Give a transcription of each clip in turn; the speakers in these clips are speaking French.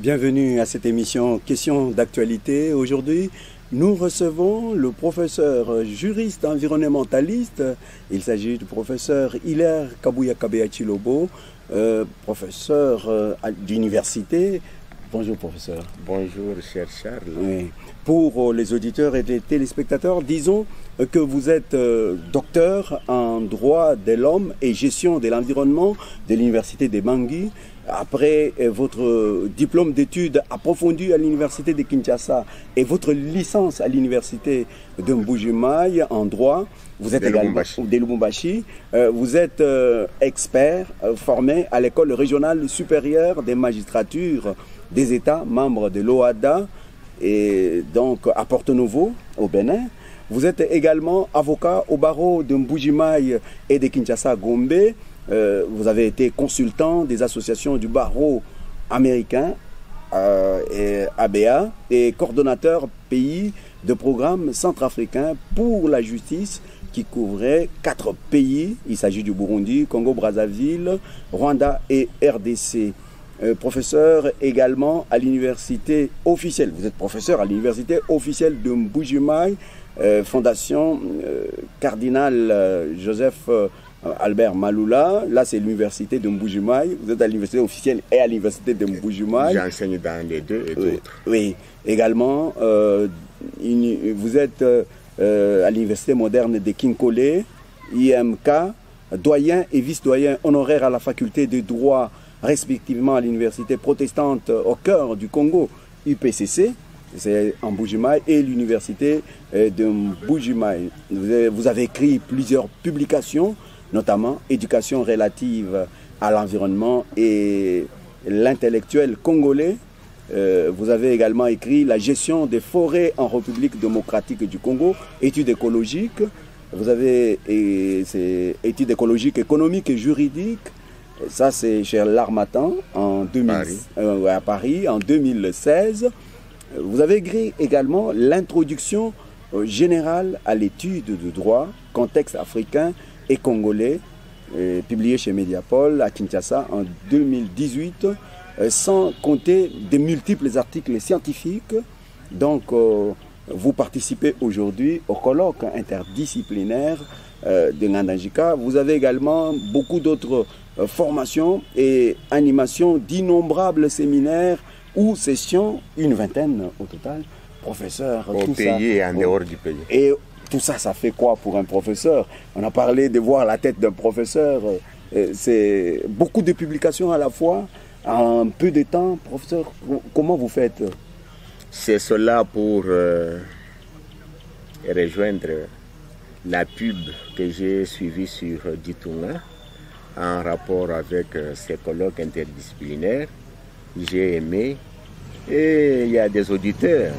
Bienvenue à cette émission Questions d'actualité. Aujourd'hui, nous recevons le professeur juriste environnementaliste. Il s'agit du professeur Hilaire Kabouya Kabea-Chilobo, professeur d'université. Bonjour professeur. Bonjour cher Charles. Oui. Pour les auditeurs et les téléspectateurs, disons que vous êtes docteur en droit de l'homme et gestion de l'environnement de l'université de Bangui. Après votre diplôme d'études approfondies à l'université de Kinshasa et votre licence à l'université de Mbuji-Mayi en droit, vous êtes également de Lubumbashi. Vous êtes expert formé à l'école régionale supérieure des magistratures des États membres de l'OADA et donc à Porto-Novo au Bénin. Vous êtes également avocat au barreau de Mbuji-Mayi et de Kinshasa-Gombe. Vous avez été consultant des associations du barreau américain et ABA et coordonnateur pays de programme centrafricain pour la justice qui couvrait 4 pays. Il s'agit du Burundi, Congo-Brazzaville, Rwanda et RDC. Professeur également à l'université officielle. Vous êtes professeur à l'université officielle de Mbuji-Mayi, Fondation Cardinal Joseph Albert Maloula. Là, c'est l'université de Mbuji-Mayi. Vous êtes à l'université officielle et à l'université de Mbuji-Mayi. J'enseigne dans les deux et d'autres. Oui, également, vous êtes à l'université moderne de Kinkole, IMK, doyen et vice-doyen honoraire à la faculté de droit, respectivement à l'université protestante au cœur du Congo, UPCC. C'est en Mbuji-Mayi et l'université de Mbuji-Mayi. Vous avez écrit plusieurs publications, notamment Éducation relative à l'environnement et l'intellectuel congolais. Vous avez également écrit La gestion des forêts en République démocratique du Congo, études écologiques. Vous avez études écologiques, économiques et juridiques. Ça, c'est chez l'Harmattan à Paris en 2016. Vous avez écrit également l'introduction générale à l'étude de droit, contexte africain et congolais, publié chez Mediapol à Kinshasa en 2018, sans compter de multiples articles scientifiques. Donc, vous participez aujourd'hui au colloque interdisciplinaire de Ngandajika. Vous avez également beaucoup d'autres formations et animations d'innombrables séminaires ou sessions, une vingtaine au total. Professeur, au tout pays ça, et en dehors du pays. Et tout ça, ça fait quoi pour un professeur? On a parlé de voir la tête d'un professeur. C'est beaucoup de publications à la fois, en peu de temps. Professeur, comment vous faites? C'est cela pour rejoindre la pub que j'ai suivie sur Ditunga en rapport avec ces colloques interdisciplinaires. J'ai aimé, et il y a des auditeurs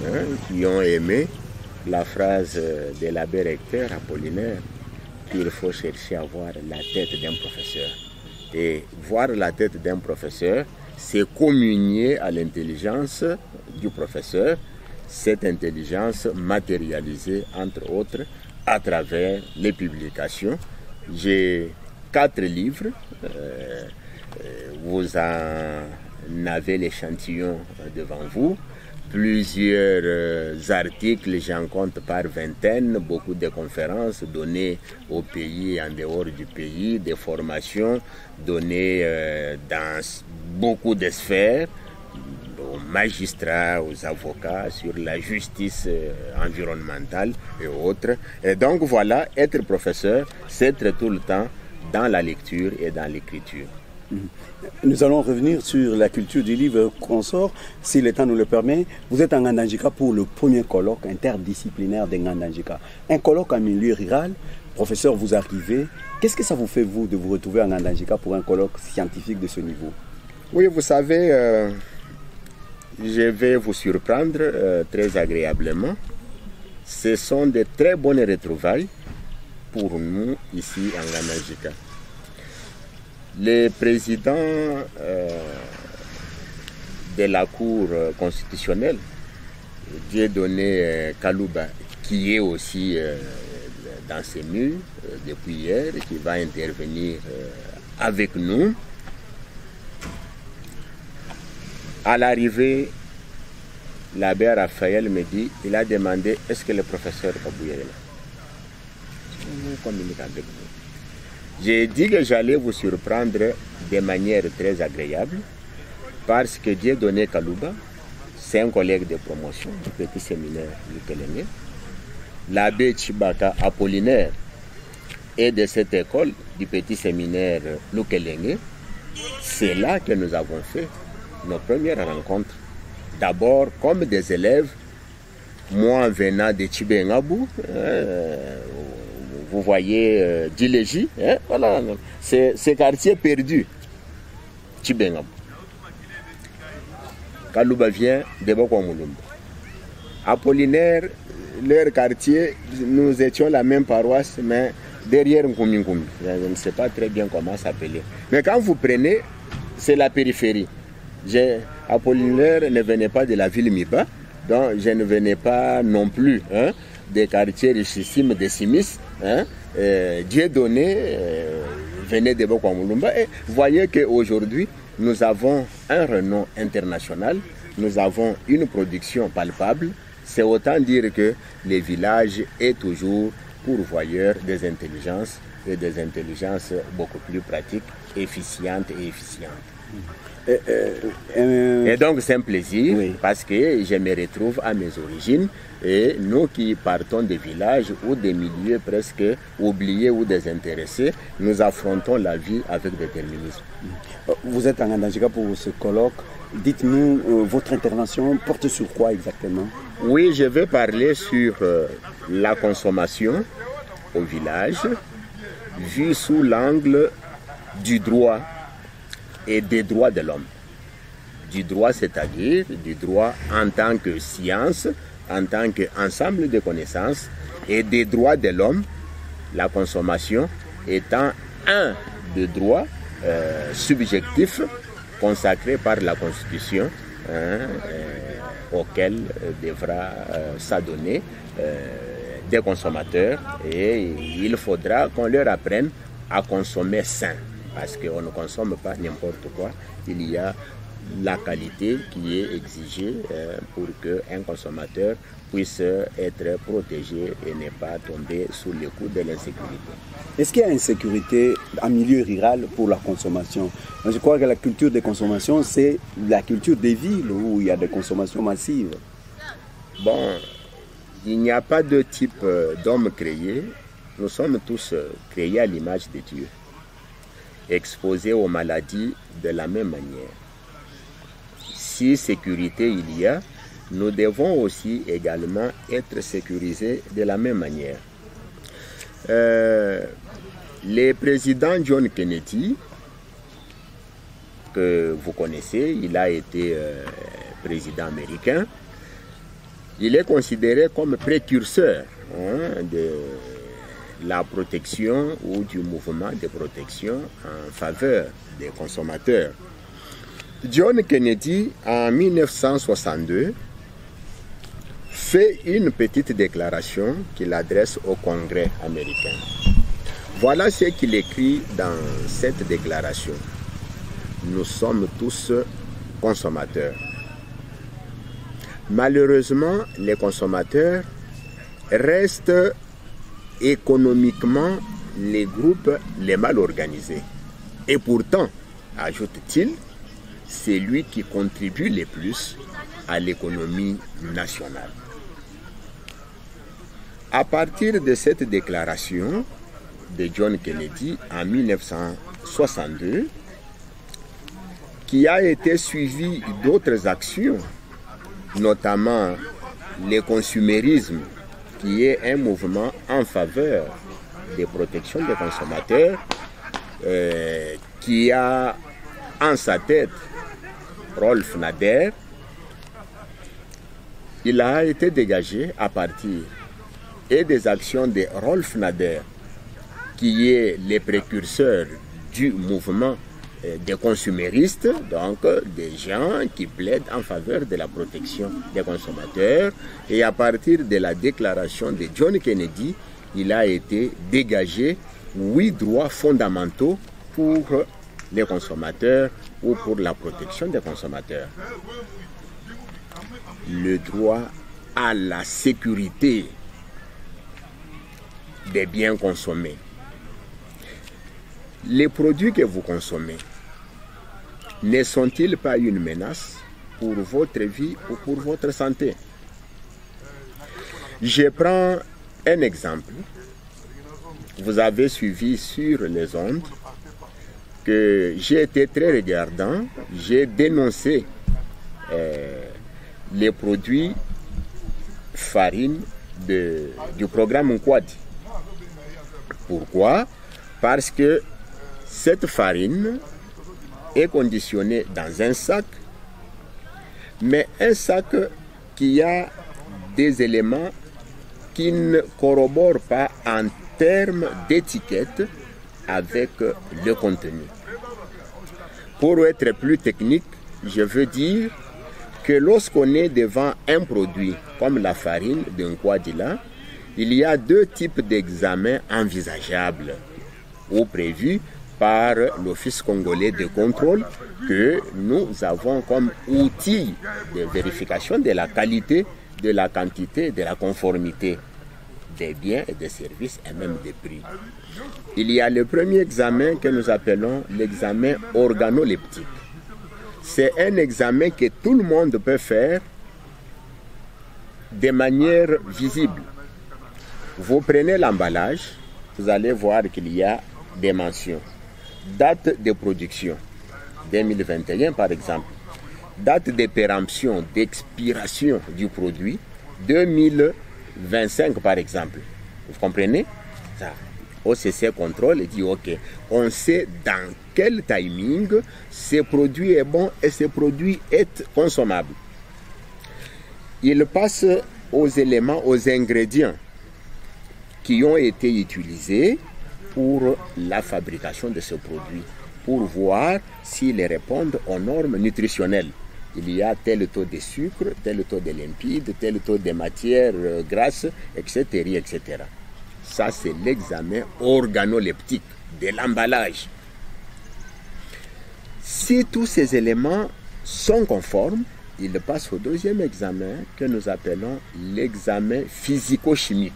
qui ont aimé la phrase de l'abbé recteur Apollinaire qu'il faut chercher à voir la tête d'un professeur. Et voir la tête d'un professeur, c'est communier à l'intelligence du professeur, cette intelligence matérialisée entre autres à travers les publications. J'ai 4 livres, vous en avez l'échantillon devant vous, plusieurs articles, j'en compte par vingtaine, beaucoup de conférences données au pays et en dehors du pays, des formations données dans beaucoup de sphères, aux magistrats, aux avocats, sur la justice environnementale et autres. Et donc voilà, être professeur, c'est être tout le temps dans la lecture et dans l'écriture. Nous allons revenir sur la culture du livre qu'on sort, si le temps nous le permet. Vous êtes en Ngandajika pour le premier colloque interdisciplinaire de Ngandajika. Un colloque en milieu rural. Professeur, vous arrivez. Qu'est-ce que ça vous fait, vous, de vous retrouver en Ngandajika pour un colloque scientifique de ce niveau? Oui, vous savez, je vais vous surprendre très agréablement. Ce sont de très bonnes retrouvailles pour nous ici en Ngandajika. Le président de la Cour constitutionnelle, Dieudonné Kalouba, qui est aussi dans ces murs depuis hier, qui va intervenir avec nous, À l'arrivée, l'abbé Raphaël me dit, il a demandé, est-ce que le professeur Kabouya est là? Nous communiquons avec vous. J'ai dit que j'allais vous surprendre de manière très agréable parce que Dieudonné Kalouba, c'est un collègue de promotion du petit séminaire Lukelenge. L'abbé Chibaka Apollinaire est de cette école du petit séminaire Lukelenge. C'est là que nous avons fait nos premières rencontres. D'abord comme des élèves, moi venant de Tchibengabou, vous voyez Djiléji, voilà, c'est quartier perdu, Tchibengabou. Kalouba vient de Bokwamulumba. Apollinaire, leur quartier, nous étions la même paroisse, mais derrière Nkumi. Je ne sais pas très bien comment s'appeler. Mais quand vous prenez, c'est la périphérie. Apollinaire ne venait pas de la ville Miba, donc je ne venais pas non plus des quartiers richissimes de Simis. Dieudonné venait de Bokwamulumba. Et vous voyez qu'aujourd'hui, nous avons un renom international, nous avons une production palpable. C'est autant dire que le village est toujours pourvoyeur des intelligences et des intelligences beaucoup plus pratiques, efficientes et efficientes. Et donc c'est un plaisir parce que je me retrouve à mes origines et nous qui partons des villages ou des milieux presque oubliés ou désintéressés, nous affrontons la vie avec déterminisme. Vous êtes en Andajika pour ce colloque. Dites-nous, votre intervention porte sur quoi exactement? Oui, je vais parler sur la consommation au village, vue sous l'angle du droit et des droits de l'homme. Du droit, c'est-à-dire du droit en tant que science, en tant qu'ensemble de connaissances, et des droits de l'homme, la consommation étant un des droits subjectifs consacrés par la Constitution, auquel devra s'adonner des consommateurs, et il faudra qu'on leur apprenne à consommer sain. Parce qu'on ne consomme pas n'importe quoi, il y a la qualité qui est exigée pour qu'un consommateur puisse être protégé et ne pas tomber sous le coup de l'insécurité. Est-ce qu'il y a insécurité en milieu rural pour la consommation? Je crois que la culture de consommation, c'est la culture des villes où il y a des consommations massives. Bon, il n'y a pas de type d'homme créé. Nous sommes tous créés à l'image de Dieu, exposés aux maladies de la même manière. Si sécurité il y a, nous devons aussi également être sécurisés de la même manière. Le président John Kennedy, que vous connaissez, il a été président américain, il est considéré comme précurseur de la protection ou du mouvement de protection en faveur des consommateurs. John Kennedy, en 1962, fait une petite déclaration qu'il adresse au Congrès américain. Voilà ce qu'il écrit dans cette déclaration. Nous sommes tous consommateurs. Malheureusement, les consommateurs restent économiquement les groupes les mal organisés. Et pourtant, ajoute-t-il, c'est lui qui contribue le plus à l'économie nationale. À partir de cette déclaration de John Kennedy en 1962, qui a été suivie d'autres actions, notamment le consumérisme, qui est un mouvement en faveur des protections des consommateurs, qui a en sa tête Rolf Nader. Il a été dégagé à partir des actions de Rolf Nader, qui est le précurseur du mouvement des consuméristes, donc des gens qui plaident en faveur de la protection des consommateurs. Et à partir de la déclaration de John Kennedy, il a été dégagé 8 droits fondamentaux pour les consommateurs ou pour la protection des consommateurs. Le droit à la sécurité des biens consommés. Les produits que vous consommez ne sont-ils pas une menace pour votre vie ou pour votre santé? Je prends un exemple. Vous avez suivi sur les ondes que j'ai été très regardant, j'ai dénoncé les produits farine du programme Nkwadi. Pourquoi? Parce que cette farine est conditionnée dans un sac, mais un sac qui a des éléments qui ne corroborent pas en termes d'étiquette avec le contenu. Pour être plus technique, je veux dire que lorsqu'on est devant un produit comme la farine de Nkwadi, il y a deux types d'examens envisageables ou prévus par l'Office congolais de contrôle que nous avons comme outil de vérification de la qualité, de la quantité, de la conformité des biens et des services et même des prix. Il y a le premier examen que nous appelons l'examen organoleptique. C'est un examen que tout le monde peut faire de manière visible. Vous prenez l'emballage, vous allez voir qu'il y a des mentions. Date de production, 2021 par exemple. Date de péremption, d'expiration du produit, 2025 par exemple. Vous comprenez? Ça. OCC contrôle et dit ok, on sait dans quel timing ce produit est bon et ce produit est consommable. Il passe aux éléments, aux ingrédients qui ont été utilisés pour la fabrication de ce produit, pour voir s'ils répondent aux normes nutritionnelles. Il y a tel taux de sucre, tel taux de limpide, tel taux de matière grasse, etc., etc. Ça, c'est l'examen organoleptique de l'emballage. Si tous ces éléments sont conformes, il passe au deuxième examen que nous appelons l'examen physico-chimique.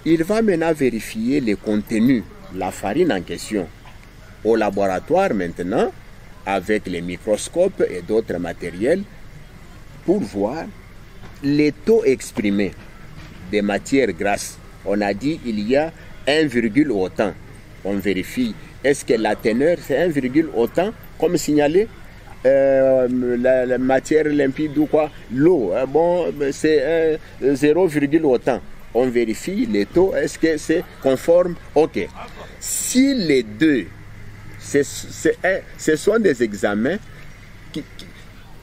Il va maintenant vérifier les contenus, la farine en question, au laboratoire maintenant, avec les microscopes et d'autres matériels, pour voir les taux exprimés des matières grasses. On a dit qu'il y a 1, autant. On vérifie. Est-ce que la teneur, c'est 1, autant, comme signalé? La matière limpide ou quoi? L'eau, bon, c'est 0, autant. On vérifie les taux, est-ce que c'est conforme? Ok. Si les deux, ce sont des examens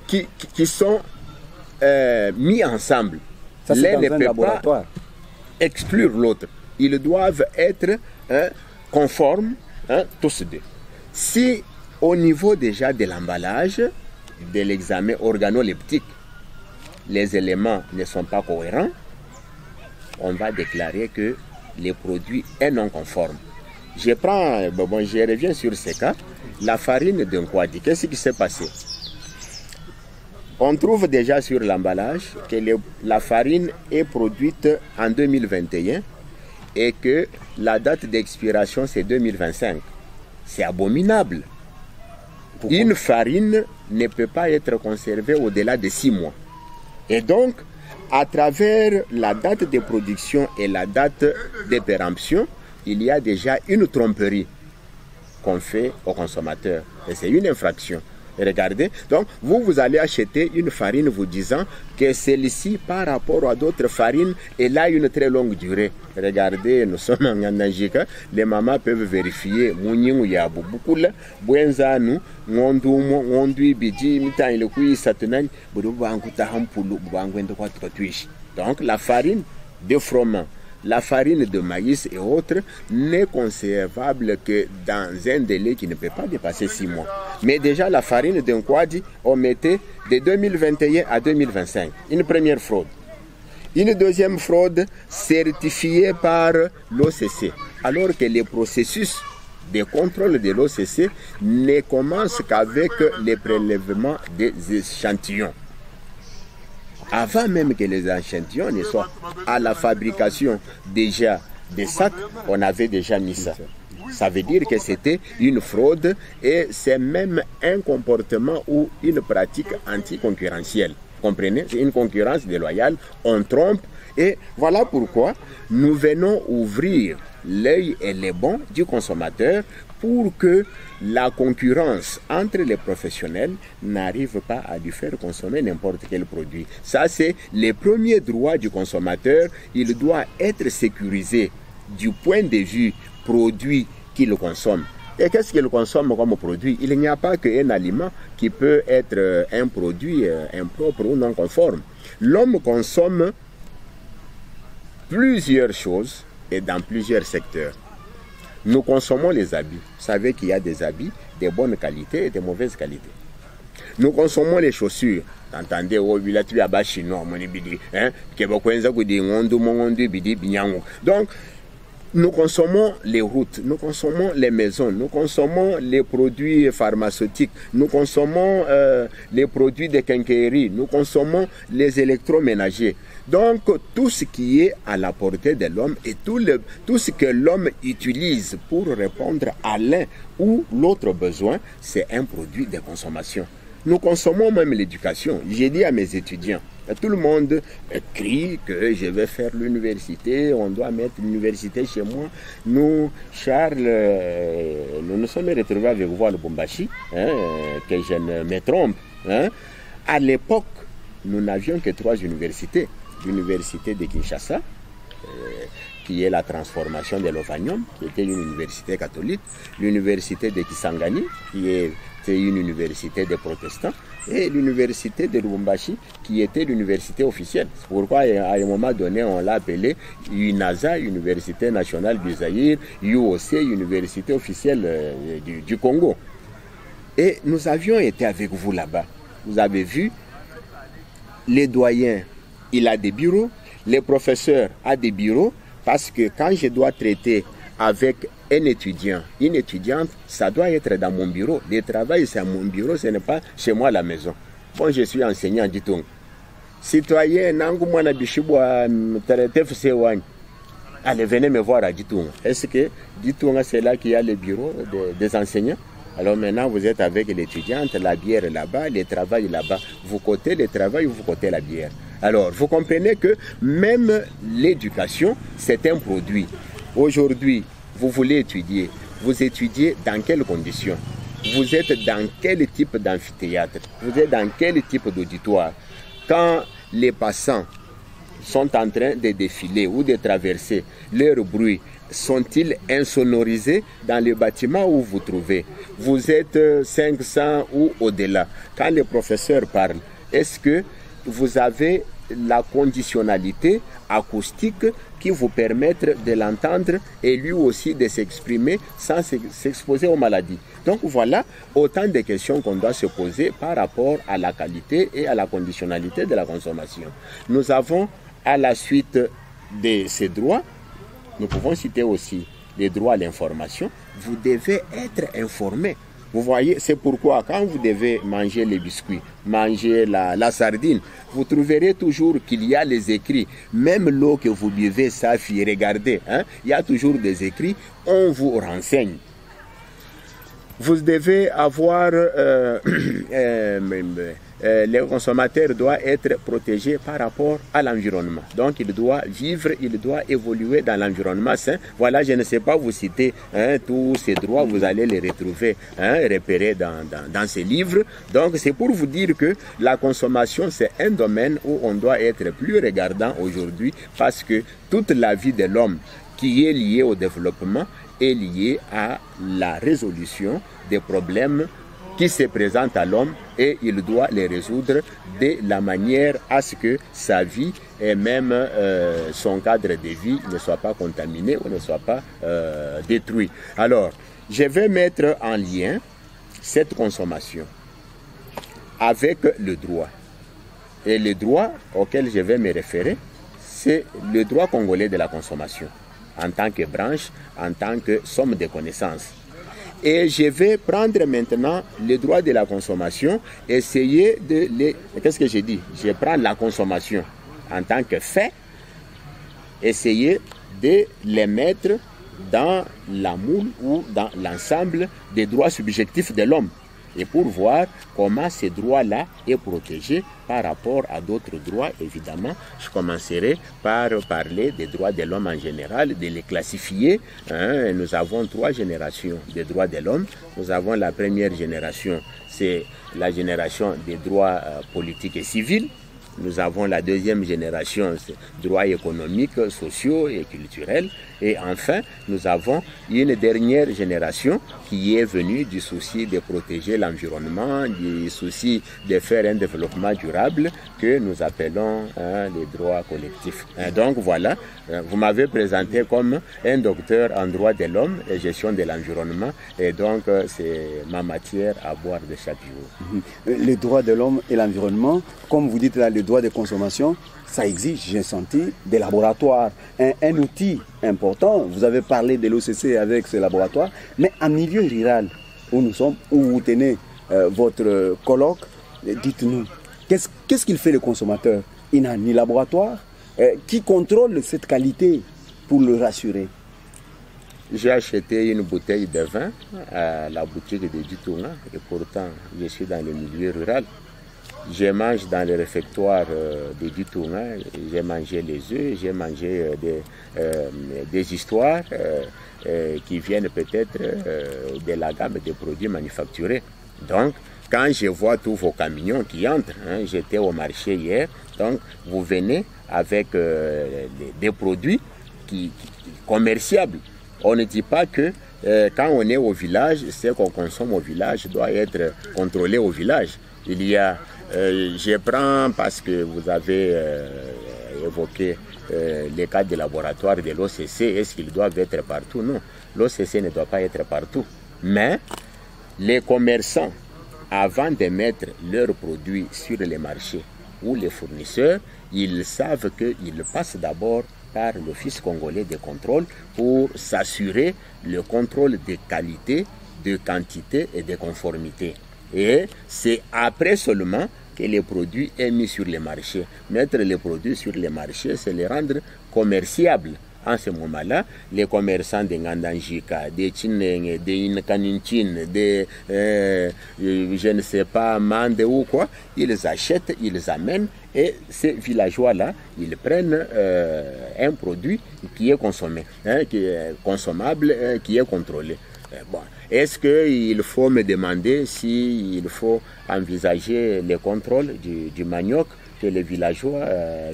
qui sont mis ensemble. L'un ne peut pas exclure l'autre. Ils doivent être conformes, tous deux. Si au niveau déjà de l'emballage, de l'examen organoleptique, les éléments ne sont pas cohérents, on va déclarer que les produits sont non conformes. Je reviens sur ce cas. La farine de Nkwadi, qu'est-ce qui s'est passé? On trouve déjà sur l'emballage que la farine est produite en 2021 et que la date d'expiration c'est 2025. C'est abominable. Pourquoi? Une farine ne peut pas être conservée au-delà de 6 mois. Et donc, à travers la date de production et la date de péremption, il y a déjà une tromperie qu'on fait aux consommateurs. Et c'est une infraction. Et regardez, donc vous allez acheter une farine vous disant que celle-ci par rapport à d'autres farines, elle a une très longue durée. Regardez, nous sommes en Anajika, les mamans peuvent vérifier. Donc la farine de froment, la farine de maïs et autres n'est conservable que dans un délai qui ne peut pas dépasser 6 mois. Mais déjà la farine de Nkwadi, on mettait de 2021 à 2025. Une première fraude. Une deuxième fraude certifiée par l'OCC. Alors que les processus des contrôles de l'OCC ne commencent qu'avec les prélèvements des échantillons. Avant même que les échantillons ne soient à la fabrication déjà des sacs, on avait déjà mis ça. Ça veut dire que c'était une fraude et c'est même un comportement ou une pratique anticoncurrentielle. Comprenez? C'est une concurrence déloyale, on trompe et voilà pourquoi nous venons ouvrir l'œil et les bons du consommateur pour que la concurrence entre les professionnels n'arrive pas à lui faire consommer n'importe quel produit. Ça, c'est le premier droit du consommateur. Il doit être sécurisé du point de vue produit qu'il consomme. Et qu'est-ce qu'il consomme comme produit? Il n'y a pas qu'un aliment qui peut être un produit impropre ou non conforme. L'homme consomme plusieurs choses et dans plusieurs secteurs. Nous consommons les habits. Vous savez qu'il y a des habits de bonne qualité et de mauvaise qualité. Nous consommons les chaussures. Entendez, donc, nous consommons les routes, nous consommons les maisons, nous consommons les produits pharmaceutiques, nous consommons les produits de quincaillerie, nous consommons les électroménagers. Donc, tout ce qui est à la portée de l'homme et tout ce que l'homme utilise pour répondre à l'un ou l'autre besoin, c'est un produit de consommation. Nous consommons même l'éducation. J'ai dit à mes étudiants, tout le monde crie que je vais faire l'université, on doit mettre l'université chez moi. Nous, Charles, nous nous sommes retrouvés avec vous à Lubumbashi, que je ne me trompe. À l'époque, nous n'avions que 3 universités. L'université de Kinshasa, qui est la transformation de l'Ovanium, qui était une université catholique, l'université de Kisangani, qui était une université des protestants, et l'université de Lubumbashi, qui était l'université officielle. C'est pourquoi, à un moment donné, on l'a appelée UNAZA, Université nationale du Zaïre, UOC, Université officielle du Congo. Et nous avions été avec vous là-bas. Vous avez vu, les doyens, il a des bureaux, les professeurs ont des bureaux, parce que quand je dois traiter avec un étudiant, une étudiante, ça doit être dans mon bureau. Le travail, c'est à mon bureau, ce n'est pas chez moi à la maison. Bon, je suis enseignant, dit-on. Citoyen, allez, venez me voir à Ditung. Est-ce que Ditung, c'est là qu'il y a le bureau des enseignants? Alors maintenant, vous êtes avec l'étudiante, la bière est là-bas, le travail là-bas. Vous cotez le travail, vous cotez la bière. Alors, vous comprenez que même l'éducation, c'est un produit. Aujourd'hui, vous voulez étudier. Vous étudiez dans quelles conditions? Vous êtes dans quel type d'amphithéâtre? Vous êtes dans quel type d'auditoire? Quand les passants sont en train de défiler ou de traverser, leurs bruits sont-ils insonorisés dans le bâtiment où vous trouvez? Vous êtes 500 ou au-delà. Quand le professeur parle, est-ce que vous avez la conditionnalité acoustique qui vous permettre de l'entendre et lui aussi de s'exprimer sans s'exposer aux maladies? Donc voilà autant de questions qu'on doit se poser par rapport à la qualité et à la conditionnalité de la consommation. Nous avons à la suite de ces droits, nous pouvons citer aussi les droits à l'information. Vous devez être informé. Vous voyez, c'est pourquoi quand vous devez manger les biscuits, manger la sardine, vous trouverez toujours qu'il y a les écrits. Même l'eau que vous buvez, Safi, regardez, il y a toujours des écrits, on vous renseigne. Vous devez avoir, le consommateur doit être protégé par rapport à l'environnement. Donc il doit vivre, il doit évoluer dans l'environnement sain. Voilà, je ne sais pas vous citer tous ces droits, vous allez les retrouver repérés dans ces livres. Donc c'est pour vous dire que la consommation, c'est un domaine où on doit être plus regardant aujourd'hui parce que toute la vie de l'homme qui est liée au développement est liée à la résolution des problèmes qui se présentent à l'homme et il doit les résoudre de la manière à ce que sa vie et même son cadre de vie ne soit pas contaminé ou ne soit pas détruit. Alors, je vais mettre en lien cette consommation avec le droit. Et le droit auquel je vais me référer, c'est le droit congolais de la consommation, en tant que branche, en tant que somme de connaissances. Et je vais prendre maintenant les droits de la consommation, essayer de les... Qu'est-ce que j'ai dit? Je prends la consommation en tant que fait, essayer de les mettre dans la moule ou dans l'ensemble des droits subjectifs de l'homme. Et pour voir comment ces droits-là est protégé par rapport à d'autres droits, évidemment, je commencerai par parler des droits de l'homme en général, de les classifier. Nous avons 3 générations des droits de l'homme. Nous avons la première génération, c'est la génération des droits politiques et civils. Nous avons la deuxième génération, c'est droits économiques, sociaux et culturels. Et enfin, nous avons une dernière génération qui est venue du souci de protéger l'environnement, du souci de faire un développement durable que nous appelons les droits collectifs. Donc voilà, vous m'avez présenté comme un docteur en droit de l'homme et gestion de l'environnement. Et donc, c'est ma matière à boire de chaque jour. Les droits de l'homme et l'environnement, comme vous dites là, les droits de consommation, ça exige, j'ai senti, des laboratoires, un outil important. Vous avez parlé de l'OCC avec ce laboratoire, mais en milieu rural où nous sommes, où vous tenez votre colloque, dites-nous, qu'est-ce qu'il fait le consommateur? Il n'a ni laboratoire. Qui contrôle cette qualité pour le rassurer? J'ai acheté une bouteille de vin à la boutique de Ditunga et pourtant je suis dans le milieu rural. Je mange dans le réfectoire de Ditunga, j'ai mangé les œufs, j'ai mangé des histoires qui viennent peut-être de la gamme des produits manufacturés. Donc, quand je vois tous vos camions qui entrent, j'étais au marché hier, donc vous venez avec des produits commerciables. On ne dit pas que quand on est au village, ce qu'on consomme au village doit être contrôlé au village. Il y a, je prends parce que vous avez évoqué les cas de laboratoire de l'OCC, est-ce qu'ils doivent être partout? Non, l'OCC ne doit pas être partout. Mais les commerçants, avant de mettre leurs produits sur les marchés ou les fournisseurs, ils savent qu'ils passent d'abord par l'Office congolais de contrôle pour s'assurer le contrôle de qualité, de quantité et de conformité. Et c'est après seulement que les produits sont mis sur les marchés. Mettre les produits sur les marchés, c'est les rendre commerciables. En ce moment-là, les commerçants de Ngandanjika, de Chineng, de Inkaninchine, de je ne sais pas, Mande ou quoi, ils achètent, ils amènent et ces villageois-là, ils prennent un produit qui est consommé, qui est consommable, qui est contrôlé. Bon. Est-ce qu'il faut me demander s'il faut envisager le contrôle du manioc que les villageois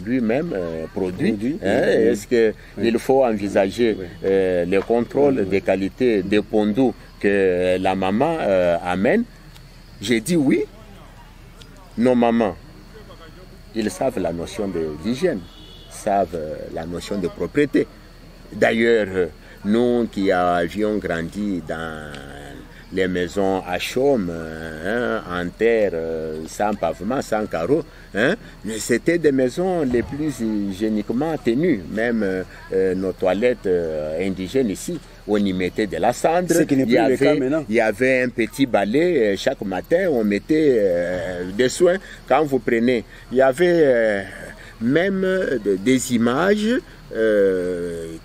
lui-même produit? Est-ce qu'il faut envisager le contrôle des qualités des pondous que la maman amène? J'ai dit oui. Nos mamans, ils savent la notion d'hygiène, savent la notion de propriété. D'ailleurs, nous qui avions grandi dans les maisons à chaume, en terre, sans pavement, sans carreaux, c'était des maisons les plus hygiéniquement tenues. Même nos toilettes indigènes ici, on y mettait de la cendre. Il y avait un petit balai chaque matin, on mettait des soins. Quand vous prenez, il y avait même des images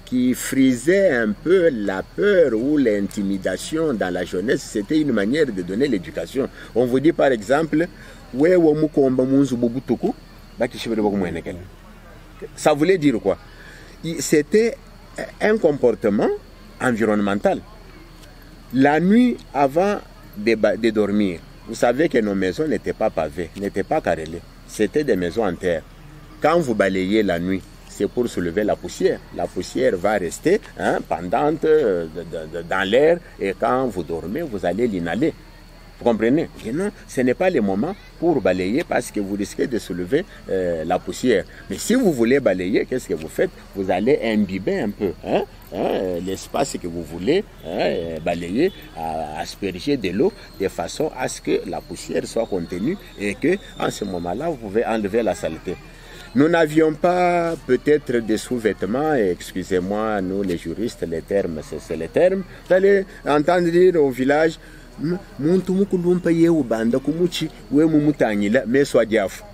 qui frisaient un peu la peur ou l'intimidation dans la jeunesse. C'était une manière de donner l'éducation. On vous dit par exemple, ça voulait dire quoi? C'était un comportement environnemental. La nuit, avant de dormir, vous savez que nos maisons n'étaient pas pavées, n'étaient pas carrelées. C'était des maisons en terre. Quand vous balayez la nuit, c'est pour soulever la poussière. La poussière va rester pendante dans l'air et quand vous dormez, vous allez l'inhaler. Vous comprenez? Et non, ce n'est pas le moment pour balayer parce que vous risquez de soulever la poussière. Mais si vous voulez balayer, qu'est-ce que vous faites? Vous allez imbiber un peu l'espace que vous voulez balayer, asperger de l'eau de façon à ce que la poussière soit contenue et que en ce moment-là, vous pouvez enlever la saleté. Nous n'avions pas peut-être des sous-vêtements, excusez-moi, nous les juristes, les termes, c'est les termes. Vous allez entendre dire au village,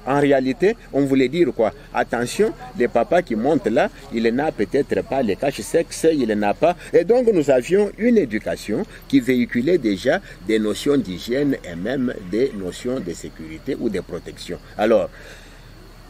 en réalité, on voulait dire quoi? Attention, les papas qui montent là, il n'a peut-être pas les caches-sexes, il n'a pas. Et donc nous avions une éducation qui véhiculait déjà des notions d'hygiène et même des notions de sécurité ou de protection. Alors,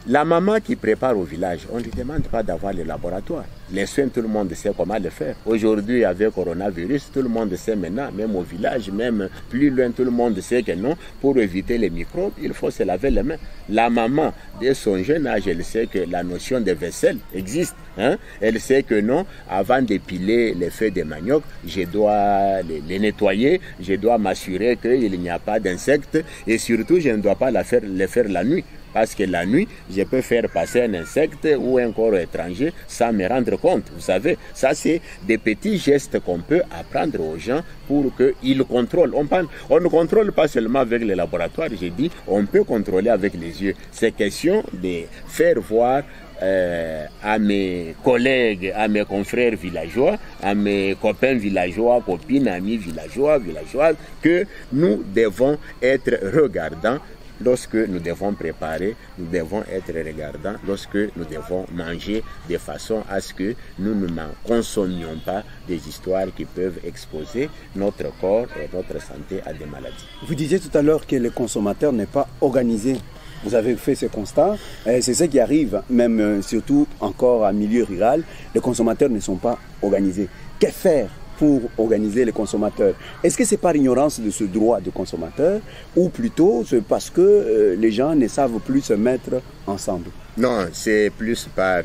la maman qui prépare au village, on ne lui demande pas d'avoir le laboratoire. Les soins, tout le monde sait comment le faire. Aujourd'hui, avec le coronavirus, tout le monde sait maintenant, même au village, même plus loin, tout le monde sait que non, pour éviter les microbes, il faut se laver les mains. La maman, dès son jeune âge, elle sait que la notion de vaisselle existe. Hein? Elle sait que non, avant d'épiler les feuilles de manioc, je dois les nettoyer, je dois m'assurer qu'il n'y a pas d'insectes et surtout, je ne dois pas les faire la nuit. Parce que la nuit, je peux faire passer un insecte ou un corps étranger sans me rendre compte. Vous savez, ça c'est des petits gestes qu'on peut apprendre aux gens pour qu'ils contrôlent. On ne contrôle pas seulement avec les laboratoires, j'ai dit, on peut contrôler avec les yeux. C'est question de faire voir à mes collègues, à mes confrères villageois, à mes copains villageois, copines, amis villageois, villageoises, que nous devons être regardants. Lorsque nous devons préparer, nous devons être regardants. Lorsque nous devons manger de façon à ce que nous ne consommions pas des histoires qui peuvent exposer notre corps et notre santé à des maladies. Vous disiez tout à l'heure que le consommateur n'est pas organisé. Vous avez fait ce constat. C'est ce qui arrive, même surtout encore en milieu rural. Les consommateurs ne sont pas organisés. Que faire pour organiser les consommateurs? Est-ce que c'est par ignorance de ce droit de consommateur ou plutôt c'est parce que les gens ne savent plus se mettre ensemble? Non, c'est plus par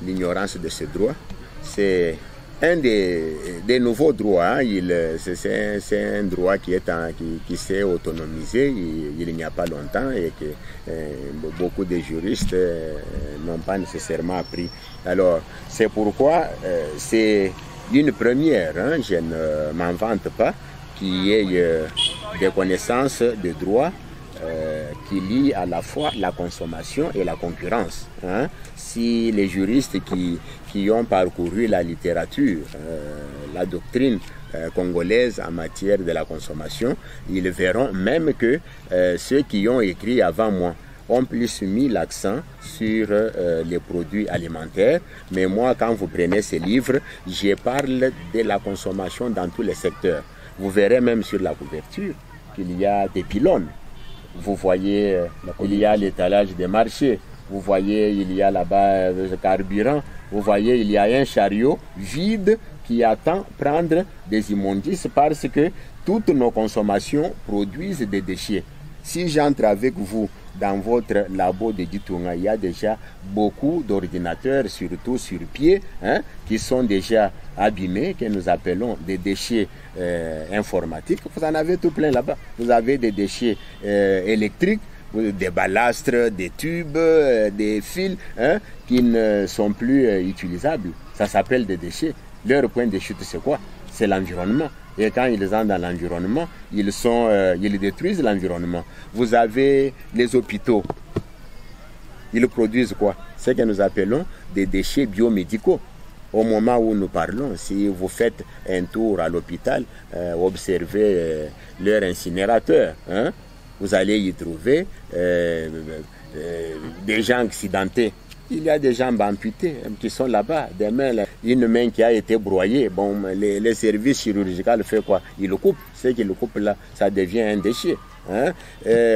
l'ignorance de ce droit. C'est un des nouveaux droits. C'est un droit qui s'est autonomisé il n'y a pas longtemps et que beaucoup de juristes n'ont pas nécessairement appris. Alors, c'est pourquoi c'est une première, hein, je ne m'en vante pas, qui ait des connaissances de droit qui lient à la fois la consommation et la concurrence. Hein. Si les juristes qui ont parcouru la littérature, la doctrine congolaise en matière de la consommation, ils verront même que ceux qui ont écrit avant moi ont plus mis l'accent sur les produits alimentaires. Mais moi, quand vous prenez ces livres, je parle de la consommation dans tous les secteurs. Vous verrez même sur la couverture qu'il y a des pylônes. Vous voyez, il y a l'étalage des marchés. Vous voyez, il y a là-bas le carburant. Vous voyez, il y a un chariot vide qui attend prendre des immondices parce que toutes nos consommations produisent des déchets. Si j'entre avec vous dans votre labo de Ditunga, il y a déjà beaucoup d'ordinateurs, surtout sur pied, hein, qui sont déjà abîmés, que nous appelons des déchets informatiques. Vous en avez tout plein là-bas. Vous avez des déchets électriques, des balastres, des tubes, des fils, hein, qui ne sont plus utilisables. Ça s'appelle des déchets. Leur point de chute, c'est quoi? C'est l'environnement. Et quand ils entrent dans l'environnement, ils détruisent l'environnement. Vous avez les hôpitaux. Ils produisent quoi? Ce que nous appelons des déchets biomédicaux. Au moment où nous parlons, si vous faites un tour à l'hôpital, observez leur incinérateur. Hein, vous allez y trouver des gens accidentés. Il y a des jambes amputées qui sont là-bas, des mains, une main qui a été broyée. Bon, les services chirurgicaux font quoi? Ils le coupent. Ce qu'ils le coupent là, ça devient un déchet. Hein?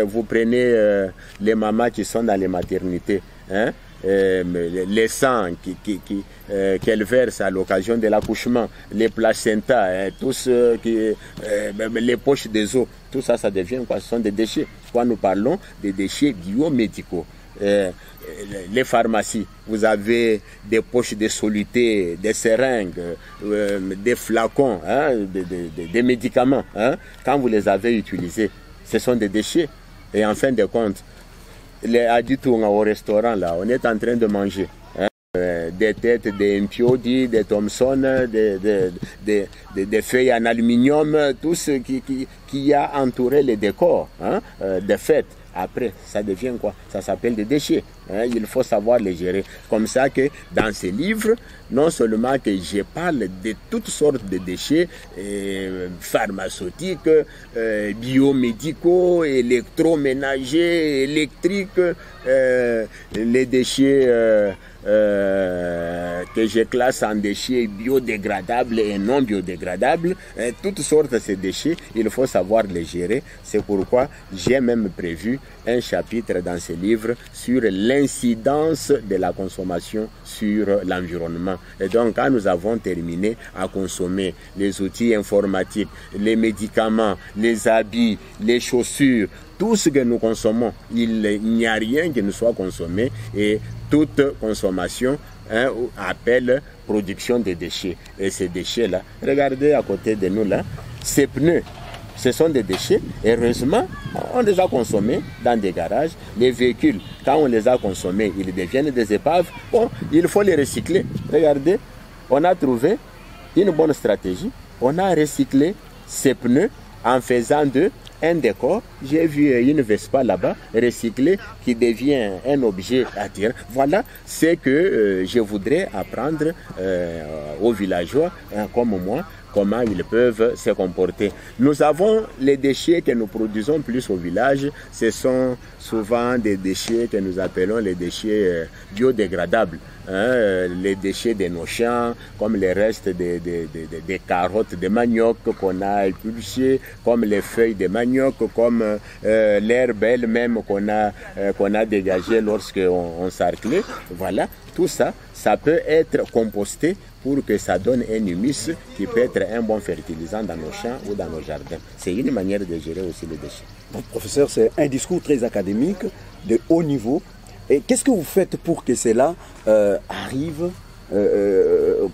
Vous prenez les mamans qui sont dans les maternités, hein? Les sangs qu'elles versent à l'occasion de l'accouchement, les placentas, les poches des os, tout ça, ça devient quoi? Ce sont des déchets. Quand nous parlons des déchets biomédicaux. Les pharmacies, vous avez des poches de soluté, des seringues, des flacons, hein, des médicaments. Hein. Quand vous les avez utilisés, ce sont des déchets. Et en fin de compte, à Ditunga, au restaurant, là, on est en train de manger. Hein, des têtes, des Mpiodi, des Thomson, des feuilles en aluminium, tout ce qui a entouré les décors, hein, des fêtes. après, ça devient quoi? Ça s'appelle des déchets. Hein? Il faut savoir les gérer. Comme ça que dans ces livres, non seulement que je parle de toutes sortes de déchets pharmaceutiques, biomédicaux, électroménagers, électriques, les déchets que je classe en déchets biodégradables et non biodégradables, toutes sortes de ces déchets, il faut savoir les gérer. C'est pourquoi j'ai même prévu un chapitre dans ce livre sur l'incidence de la consommation sur l'environnement. Et donc, quand nous avons terminé à consommer les outils informatiques, les médicaments, les habits, les chaussures, tout ce que nous consommons, il n'y a rien qui ne soit consommé, et toute consommation appelle production de déchets. Et ces déchets-là, regardez à côté de nous là, ces pneus, ce sont des déchets. Heureusement, on les a consommés dans des garages. Les véhicules, quand on les a consommés, ils deviennent des épaves. Bon, il faut les recycler. Regardez, on a trouvé une bonne stratégie. On a recyclé ces pneus en faisant d'eux un décor. J'ai vu une Vespa là-bas recyclée qui devient un objet attirant. Voilà ce que je voudrais apprendre aux villageois comme moi, comment ils peuvent se comporter. Nous avons les déchets que nous produisons plus au village. Ce sont souvent des déchets que nous appelons les déchets biodégradables. Les déchets de nos champs, comme les restes des carottes de manioc qu'on a épluchées, comme les feuilles de manioc, comme l'herbe elle-même qu'on a dégagée lorsqu'on sarclait. Voilà, tout ça, ça peut être composté pour que ça donne un humus qui peut être un bon fertilisant dans nos champs ou dans nos jardins. C'est une manière de gérer aussi les déchets. Donc, professeur, c'est un discours très académique, de haut niveau. Et qu'est-ce que vous faites pour que cela arrive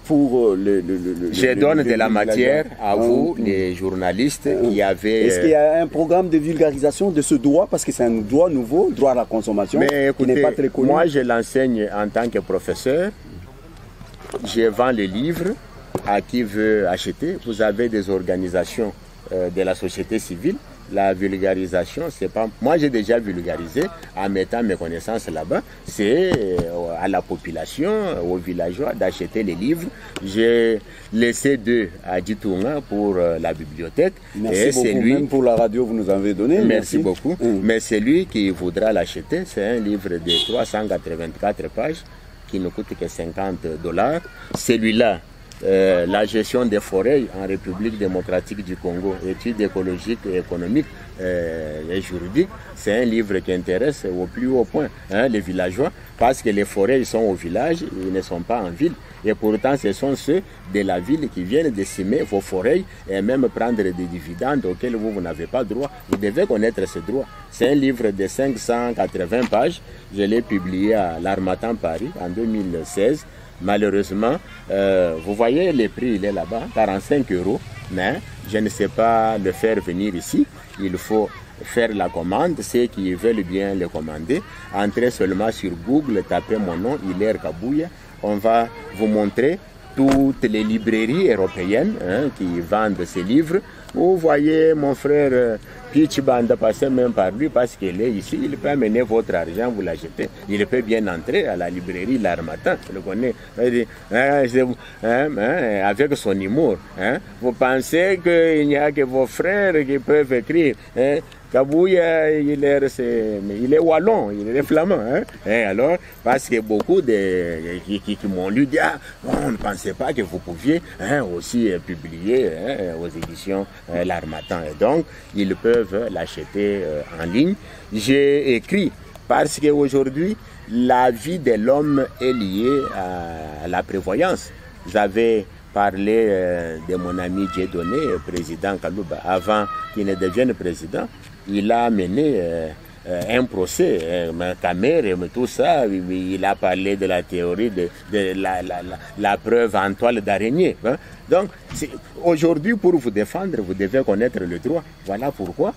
pour Je donne de la matière à vous, les journalistes qui avaient... Est-ce qu'il y a un programme de vulgarisation de ce droit? Parce que c'est un droit nouveau, droit à la consommation, qui n'est pas très connu. Moi, je l'enseigne en tant que professeur. Je vends les livres à qui veut acheter. Vous avez des organisations de la société civile. La vulgarisation, c'est pas... Moi, j'ai déjà vulgarisé en mettant mes connaissances là-bas. C'est à la population, aux villageois d'acheter les livres. J'ai laissé 2 à Ditounga pour la bibliothèque. Merci beaucoup, même pour la radio, vous nous avez donné. Merci beaucoup. Mais celui qui voudra l'acheter, c'est un livre de 384 pages qui ne coûte que $50. Celui-là, la gestion des forêts en République démocratique du Congo, études écologiques et économiques et juridiques, c'est un livre qui intéresse au plus haut point les villageois, parce que les forêts ils sont au village, ils ne sont pas en ville. Et pourtant, ce sont ceux de la ville qui viennent décimer vos forêts et même prendre des dividendes auxquels vous n'avez pas droit. Vous devez connaître ce droit. C'est un livre de 580 pages. Je l'ai publié à l'Harmattan Paris en 2016. Malheureusement, vous voyez le prix, il est là-bas, 45 €, mais je ne sais pas le faire venir ici. Il faut faire la commande. Ceux qui veulent bien le commander, entrez seulement sur Google, tapez mon nom, Hilaire Kabouya. On va vous montrer toutes les librairies européennes qui vendent ces livres. Vous voyez mon frère Pitch Banda passer même par lui parce qu'il est ici. Il peut amener votre argent, vous l'achetez. Il peut bien entrer à la librairie L'Harmattan. Je le connais. Avec son humour. Vous pensez qu'il n'y a que vos frères qui peuvent écrire. Kabouya, il est wallon, il est flamand. Alors, parce que beaucoup qui m'ont lu dit, on ne pensait pas que vous pouviez aussi publier aux éditions L'Harmattan. Et donc, ils peuvent l'acheter en ligne. J'ai écrit parce qu'aujourd'hui, la vie de l'homme est liée à la prévoyance. J'avais parlé de mon ami Dieudonné, président Kalouba, avant qu'il ne devienne président. Il a mené un procès, Camer, tout ça. Il a parlé de la théorie de la preuve en toile d'araignée. Donc, aujourd'hui, pour vous défendre, vous devez connaître le droit. Voilà pourquoi,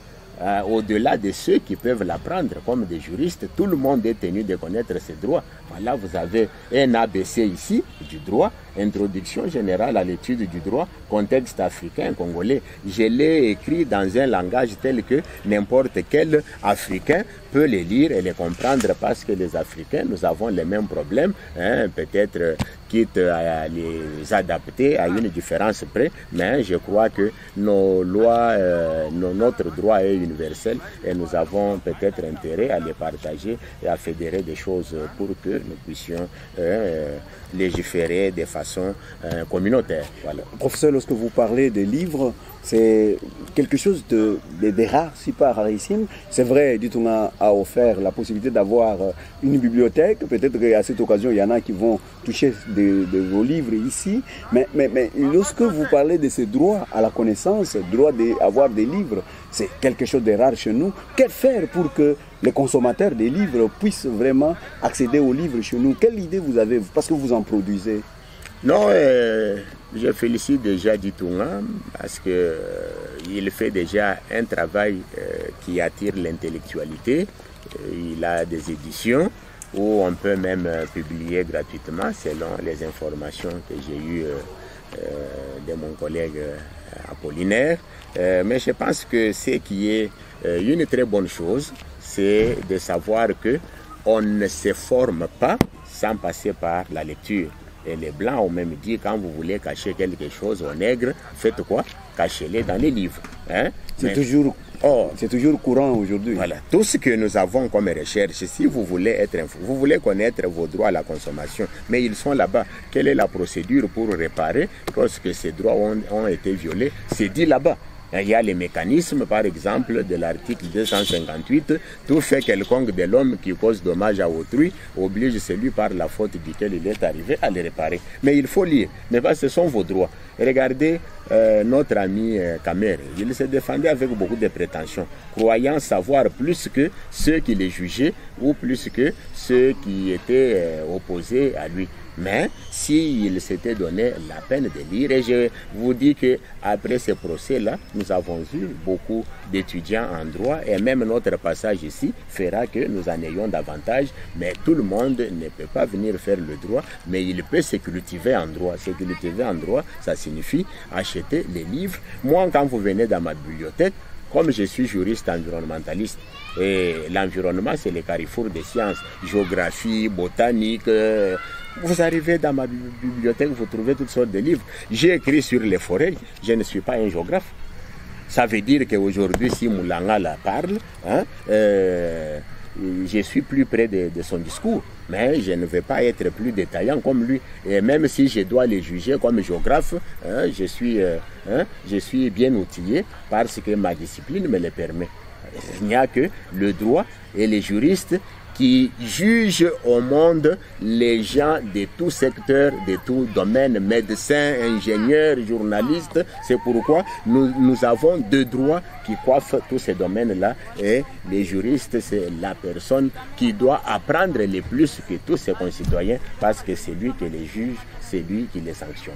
au-delà de ceux qui peuvent l'apprendre comme des juristes, tout le monde est tenu de connaître ses droits. Voilà, vous avez un ABC ici, du droit, Introduction générale à l'étude du droit, contexte africain, congolais. Je l'ai écrit dans un langage tel que n'importe quel Africain peut les lire et les comprendre parce que les Africains, nous avons les mêmes problèmes, hein, peut-être quitte à les adapter à une différence près, mais je crois que nos lois, notre droit est universel et nous avons peut-être intérêt à les partager et à fédérer des choses pour que nous puissions légiférer de façon communautaire. Voilà. Professeur, lorsque vous parlez des livres, c'est quelque chose de rare, si pas rarissime. C'est vrai, Ditunga a offert la possibilité d'avoir une bibliothèque. Peut-être qu'à cette occasion, il y en a qui vont toucher de vos livres ici. Mais lorsque vous parlez de ce droit à la connaissance, droit d'avoir des livres, c'est quelque chose de rare chez nous. Que faire pour que les consommateurs des livres puissent vraiment accéder aux livres chez nous? Quelle idée vous avez, parce que vous en produisez? Non, je félicite déjà Ditunga parce qu'il fait déjà un travail qui attire l'intellectualité. Il a des éditions où on peut même publier gratuitement selon les informations que j'ai eues de mon collègue Apollinaire. Mais je pense que ce qui est une très bonne chose, c'est de savoir qu'on ne se forme pas sans passer par la lecture. Et les Blancs ont même dit, quand vous voulez cacher quelque chose aux nègres, faites quoi? Cachez-les dans les livres. Hein? C'est toujours courant aujourd'hui. Voilà. Tout ce que nous avons comme recherche, si vous voulez vous voulez connaître vos droits à la consommation, mais ils sont là-bas. Quelle est la procédure pour réparer lorsque ces droits ont été violés? C'est dit là-bas. Il y a les mécanismes, par exemple, de l'article 258, tout fait quelconque de l'homme qui cause dommage à autrui oblige celui par la faute duquel il est arrivé à les réparer. Mais il faut lire, mais ce sont vos droits. Regardez notre ami Kamer, il se défendait avec beaucoup de prétentions, croyant savoir plus que ceux qui les jugeaient ou plus que ceux qui étaient opposés à lui. Mais s'il s'était donné la peine de lire, et je vous dis qu'après ce procès-là, nous avons eu beaucoup d'étudiants en droit et même notre passage ici fera que nous en ayons davantage. Mais tout le monde ne peut pas venir faire le droit, mais il peut se cultiver en droit. Se cultiver en droit, ça signifie acheter les livres. Moi, quand vous venez dans ma bibliothèque, comme je suis juriste environnementaliste, et l'environnement, c'est le carrefour des sciences, géographie, botanique. Vous arrivez dans ma bibliothèque, vous trouvez toutes sortes de livres. J'ai écrit sur les forêts, je ne suis pas un géographe. Ça veut dire qu'aujourd'hui, si Moulanga la parle, hein, je suis plus près de son discours. Mais je ne vais pas être plus détaillant comme lui. Et même si je dois les juger comme géographe, hein, je suis bien outillé parce que ma discipline me le permet. Il n'y a que le droit et les juristes qui jugent au monde les gens de tout secteur, de tout domaine, médecins, ingénieurs, journalistes. C'est pourquoi nous avons deux droits qui coiffent tous ces domaines-là. Et les juristes, c'est la personne qui doit apprendre le plus que tous ses concitoyens parce que c'est lui qui les juge, c'est lui qui les sanctionne.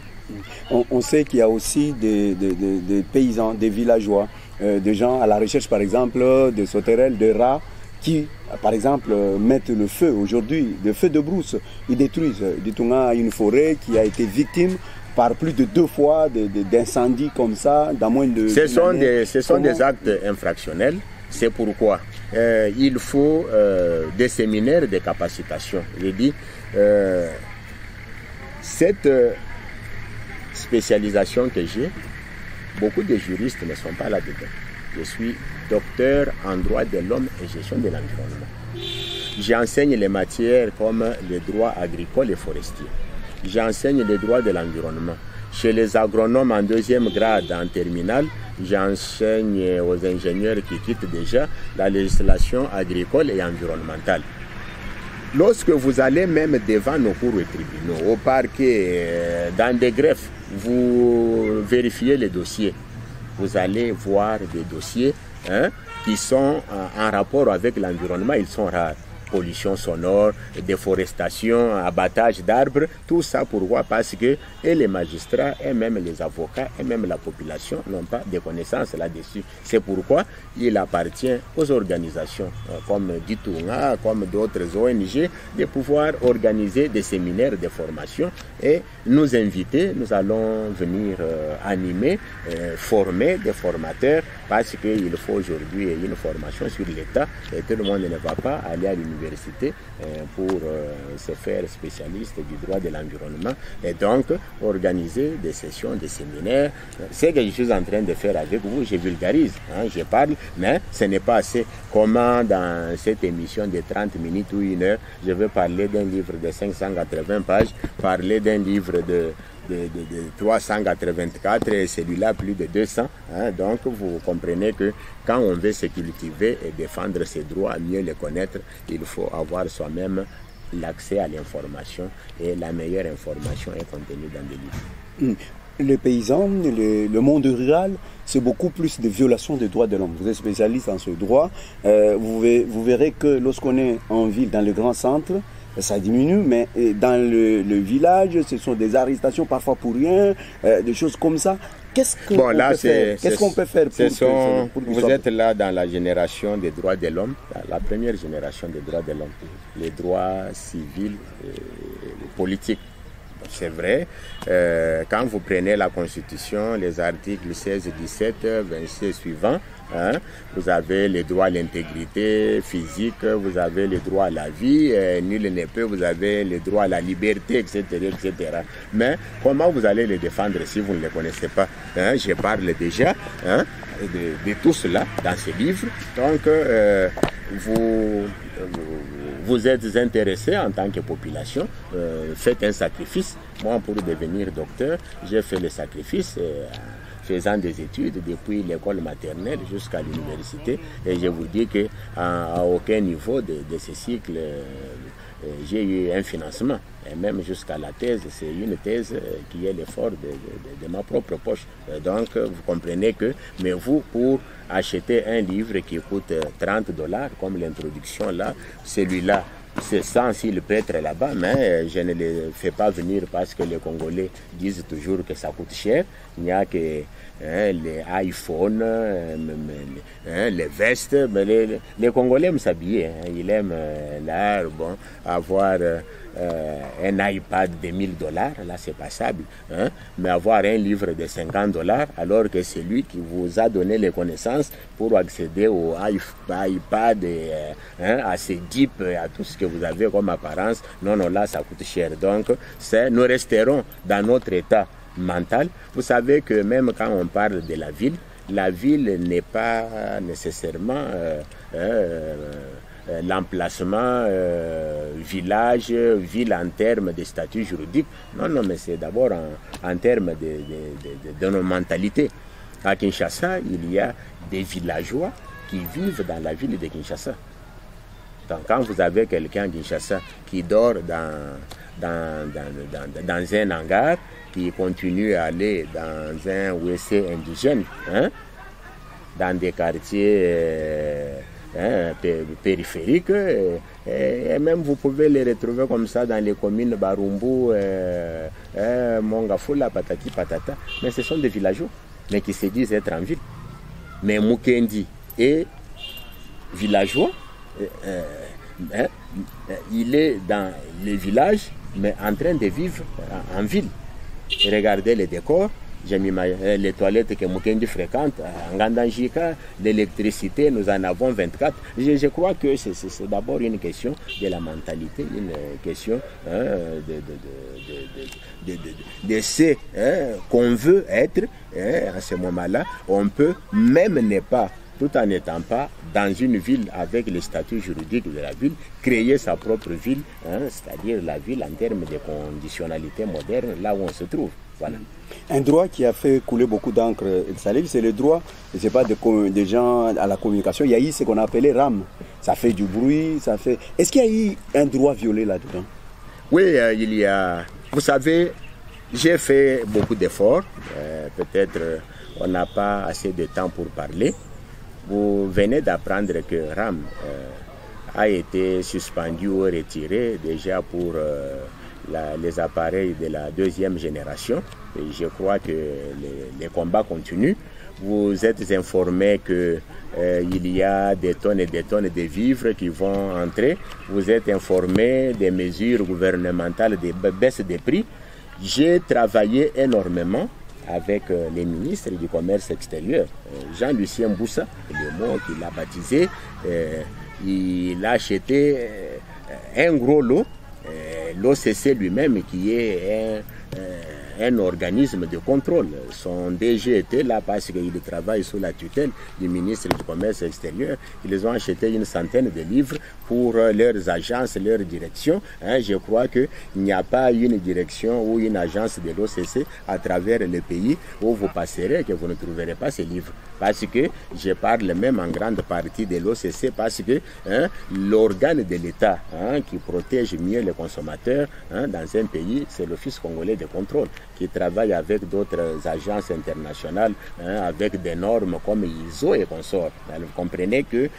On sait qu'il y a aussi des paysans, des villageois, des gens à la recherche, par exemple, de sauterelles, de rats, qui, par exemple, mettent le feu aujourd'hui, le feu de brousse. Ils détruisent. Ditunga a une forêt qui a été victime par plus de 2 fois d'incendies comme ça, dans moins de... Ce sont des actes infractionnels. C'est pourquoi il faut des séminaires de capacitation. Je dis, cette spécialisation que j'ai, beaucoup de juristes ne sont pas là-dedans. Je suis docteur en droit de l'homme et gestion de l'environnement. J'enseigne les matières comme le droit agricole et forestier. J'enseigne le droit de l'environnement. Chez les agronomes en 2e grade, en terminale, j'enseigne aux ingénieurs qui quittent déjà la législation agricole et environnementale. Lorsque vous allez même devant nos cours et tribunaux, au parquet, dans des greffes, vous vérifiez les dossiers. Vous allez voir des dossiers qui sont en rapport avec l'environnement, ils sont rares. pollution sonore, déforestation, abattage d'arbres, tout ça pourquoi? Parce que et les magistrats, et même les avocats, et même la population n'ont pas de connaissances là-dessus. C'est pourquoi il appartient aux organisations comme Ditunga, comme d'autres ONG, de pouvoir organiser des séminaires de formation et nous inviter. Nous allons venir animer, former des formateurs parce qu'il faut aujourd'hui une formation sur l'État et tout le monde ne va pas aller à l'université pour se faire spécialiste du droit de l'environnement et donc organiser des sessions, des séminaires. C'est ce que je suis en train de faire avec vous, je vulgarise, je parle, mais ce n'est pas assez. Comment dans cette émission de 30 minutes ou 1 heure, je vais parler d'un livre de 580 pages, parler d'un livre de 384 et celui-là plus de 200. Donc vous comprenez que quand on veut se cultiver et défendre ses droits, mieux les connaître, il faut avoir soi-même l'accès à l'information et la meilleure information est contenue dans des livres. Les paysans, le monde rural, c'est beaucoup plus de violations des droits de l'homme. Vous êtes spécialiste en ce droit. Vous verrez que lorsqu'on est en ville, dans le grand centre, ça diminue, mais dans le village, ce sont des arrestations parfois pour rien, des choses comme ça. Qu'est-ce qu'on peut faire pour vous êtes là dans la génération des droits de l'homme, la première génération des droits de l'homme, les droits civils et politiques. C'est vrai, quand vous prenez la Constitution, les articles 16, 17, 26 suivants, vous avez les droits à l'intégrité physique, vous avez les droits à la vie, nul ne peut, vous avez les droits à la liberté, etc., etc. Mais comment vous allez les défendre si vous ne les connaissez pas? Je parle déjà de tout cela dans ces livres. Donc, vous êtes intéressé en tant que population, faites un sacrifice. Moi, pour devenir docteur, j'ai fait le sacrifice faisant des études depuis l'école maternelle jusqu'à l'université. Et je vous dis qu'à aucun niveau de ce cycle, j'ai eu un financement. Et même jusqu'à la thèse, c'est une thèse qui est l'effort de ma propre poche. Donc, vous comprenez que, mais vous, pour acheter un livre qui coûte $30, comme l'introduction là, celui-là, c'est 100 s'il peut être là-bas, mais je ne le fais pas venir parce que les Congolais disent toujours que ça coûte cher. Il n'y a que les iPhones, les vestes. Mais les Congolais aiment s'habiller. Ils aiment l'art, avoir un iPad de $1000, là c'est passable. Mais avoir un livre de $50, alors que c'est lui qui vous a donné les connaissances pour accéder au iPad, à ces Jeep, à tout ce que vous avez comme apparence. Non, là ça coûte cher. Donc nous resterons dans notre état mental. Vous savez que même quand on parle de la ville n'est pas nécessairement l'emplacement ville en termes de statut juridique. Non, mais c'est d'abord en termes de nos mentalités. À Kinshasa, il y a des villageois qui vivent dans la ville de Kinshasa. Donc quand vous avez quelqu'un à Kinshasa qui dort dans un hangar, qui continue à aller dans un WC indigène, dans des quartiers périphériques, et même vous pouvez les retrouver comme ça dans les communes Barumbu, Mongafula, Patati Patata, mais ce sont des villageois, mais qui se disent être en ville. Mais Mukendi est villageois, il est dans les villages, mais en train de vivre en ville. Regardez les décors, les toilettes que Mukendi fréquente, en Gandanjika, l'électricité, nous en avons 24. Je crois que c'est d'abord une question de la mentalité, une question de ce qu'on veut être. À ce moment-là, on peut même ne pas, tout en n'étant pas dans une ville avec le statut juridique de la ville, créer sa propre ville, c'est-à-dire la ville en termes de conditionnalité moderne, là où on se trouve. Voilà. Un droit qui a fait couler beaucoup d'encre, c'est le droit, je sais pas, des gens à la communication. Il y a eu ce qu'on appelait RAM. Ça fait du bruit, ça fait... Est-ce qu'il y a eu un droit violé là-dedans? Oui, il y a... Vous savez, j'ai fait beaucoup d'efforts. Peut-être on n'a pas assez de temps pour parler. Vous venez d'apprendre que RAM a été suspendu ou retiré déjà pour les appareils de la deuxième génération. Et je crois que les combats continuent. Vous êtes informés qu'il y a des tonnes et des tonnes de vivres qui vont entrer. Vous êtes informés des mesures gouvernementales de baisse des prix. J'ai travaillé énormément avec les ministres du commerce extérieur. Jean-Lucien Boussa, le mot qu'il a baptisé, il a acheté un gros lot. L'OCC lui-même, qui est un organisme de contrôle. Son DG était là parce qu'il travaille sous la tutelle du ministre du Commerce extérieur. Ils ont acheté une centaine de livres pour leurs agences, leurs directions. Je crois qu'il n'y a pas une direction ou une agence de l'OCC à travers le pays où vous passerez que vous ne trouverez pas ces livres. Parce que je parle même en grande partie de l'OCC parce que l'organe de l'État qui protège mieux les consommateurs dans un pays, c'est l'Office congolais de contrôle qui travaille avec d'autres agences internationales avec des normes comme ISO et consorts. Vous comprenez que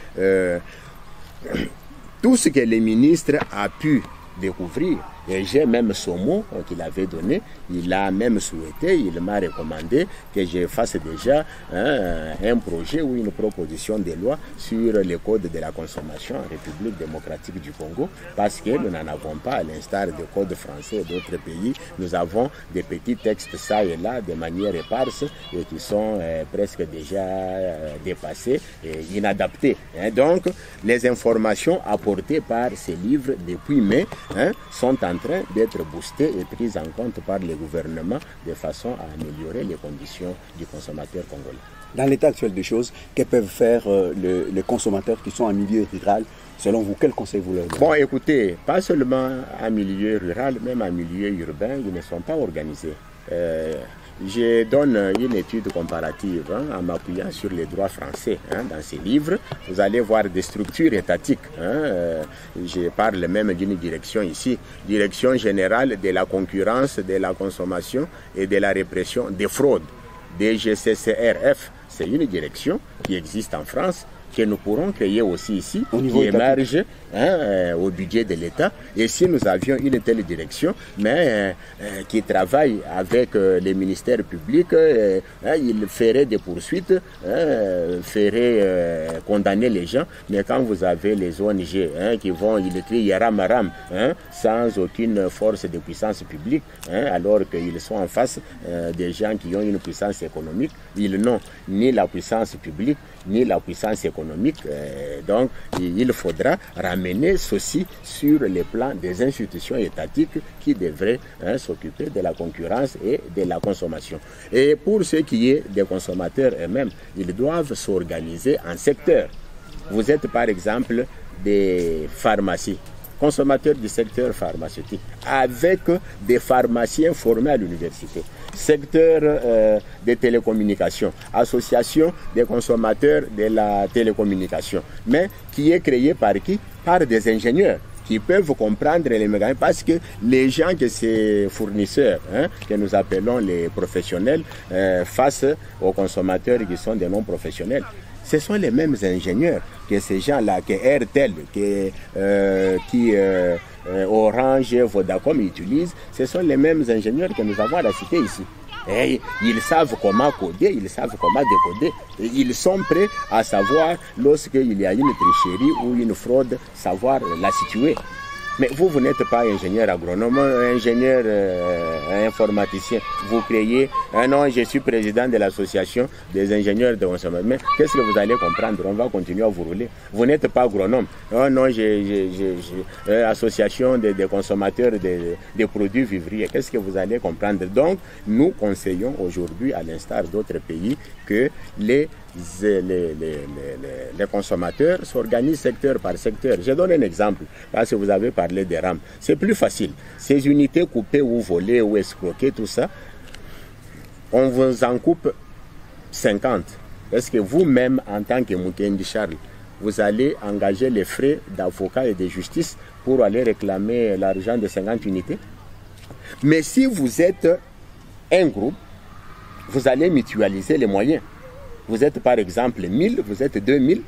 tout ce que les ministres ont pu découvrir, et j'ai même son mot qu'il avait donné, il a même souhaité, il m'a recommandé que je fasse déjà un projet ou une proposition de loi sur le code de la consommation en République démocratique du Congo, parce que nous n'en avons pas, à l'instar du code français et d'autres pays. Nous avons des petits textes ça et là de manière éparse et qui sont presque déjà dépassés et inadaptés. Donc, les informations apportées par ces livres depuis mai sont en train d'être boostées et prises en compte par le gouvernement de façon à améliorer les conditions du consommateur congolais. Dans l'état actuel des choses, que peuvent faire les consommateurs qui sont en milieu rural? Selon vous, quel conseil vous leur donnez? Bon, écoutez, pas seulement en milieu rural, même en milieu urbain, ils ne sont pas organisés. Je donne une étude comparative en m'appuyant sur les droits français dans ces livres. Vous allez voir des structures étatiques. Je parle même d'une direction ici, Direction générale de la concurrence, de la consommation et de la répression des fraudes, DGCCRF. C'est une direction qui existe en France, que nous pourrons créer aussi ici, qui émerge au budget de l'État. Et si nous avions une telle direction, mais qui travaille avec les ministères publics, il ferait des poursuites, ferait condamner les gens. Mais quand vous avez les ONG qui vont, ils crient Yaram, sans aucune force de puissance publique, alors qu'ils sont en face des gens qui ont une puissance économique, ils n'ont ni la puissance publique, ni la puissance économique. Donc, il faudra ramener ceci sur les plans des institutions étatiques qui devraient s'occuper de la concurrence et de la consommation. Et pour ce qui est des consommateurs eux-mêmes, ils doivent s'organiser en secteurs. Vous êtes par exemple des pharmacies, consommateurs du secteur pharmaceutique, avec des pharmaciens formés à l'université. Secteur des télécommunications, association des consommateurs de la télécommunication, mais qui est créé par qui? Par des ingénieurs qui peuvent comprendre les mécanismes, parce que les gens que ces fournisseurs, que nous appelons les professionnels, face aux consommateurs qui sont des non-professionnels, ce sont les mêmes ingénieurs que ces gens-là, que Airtel, qui Orange, Vodacom utilisent. Ce sont les mêmes ingénieurs que nous avons à la cité ici. Et ils savent comment coder, ils savent comment décoder. Et ils sont prêts à savoir, lorsqu'il y a une tricherie ou une fraude, savoir la situer. Mais vous n'êtes pas ingénieur agronome, ingénieur informaticien. Vous créez, non, je suis président de l'association des ingénieurs de consommation. Mais qu'est-ce que vous allez comprendre? On va continuer à vous rouler. Vous n'êtes pas agronome. Oh non, association des consommateurs des produits vivriers. Qu'est-ce que vous allez comprendre? Donc, nous conseillons aujourd'hui, à l'instar d'autres pays, que les consommateurs s'organisent secteur par secteur. Je donne un exemple, parce que vous avez parlé des rames. C'est plus facile. Ces unités coupées ou volées ou escroquées, tout ça, on vous en coupe 50. Est-ce que vous-même, en tant que Mukendi Charles, vous allez engager les frais d'avocat et de justice pour aller réclamer l'argent de 50 unités? Mais si vous êtes un groupe, vous allez mutualiser les moyens. Vous êtes par exemple 1000, vous êtes 2000.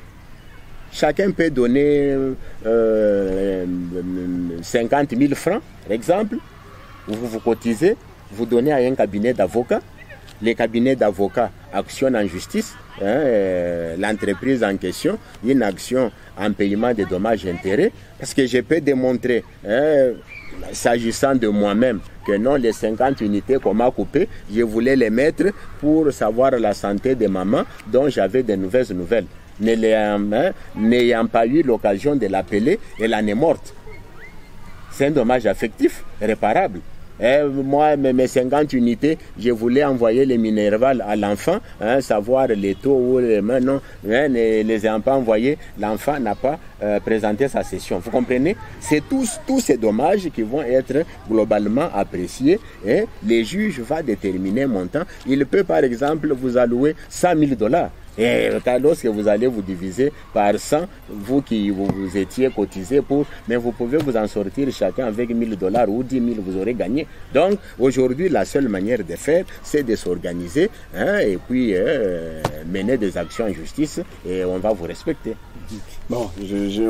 chacun peut donner 50 000 francs, par exemple. Vous cotisez, vous donnez à un cabinet d'avocats. Les cabinets d'avocats actionnent en justice l'entreprise en question, une action en paiement des dommages et intérêts, parce que je peux démontrer, s'agissant de moi-même, que non, les 50 unités qu'on m'a coupées, je voulais les mettre pour savoir la santé de maman dont j'avais de nouvelles nouvelles. N'ayant pas eu l'occasion de l'appeler, elle en est morte. C'est un dommage affectif, réparable. Moi, mes 50 unités, je voulais envoyer les Minerval à l'enfant, savoir les taux ou les mains, non, ne les ayant pas envoyés, l'enfant n'a pas présenté sa session. Vous comprenez? C'est tous ces dommages qui vont être globalement appréciés et les juges vont déterminer un montant. Il peut par exemple vous allouer 100 000 $. Et lorsque vous allez vous diviser par 100, vous qui vous étiez cotisé pour, mais vous pouvez vous en sortir chacun avec 1 000 $ ou 10 000, vous aurez gagné. Donc aujourd'hui, la seule manière de faire, c'est de s'organiser et puis mener des actions en justice et on va vous respecter. Bon,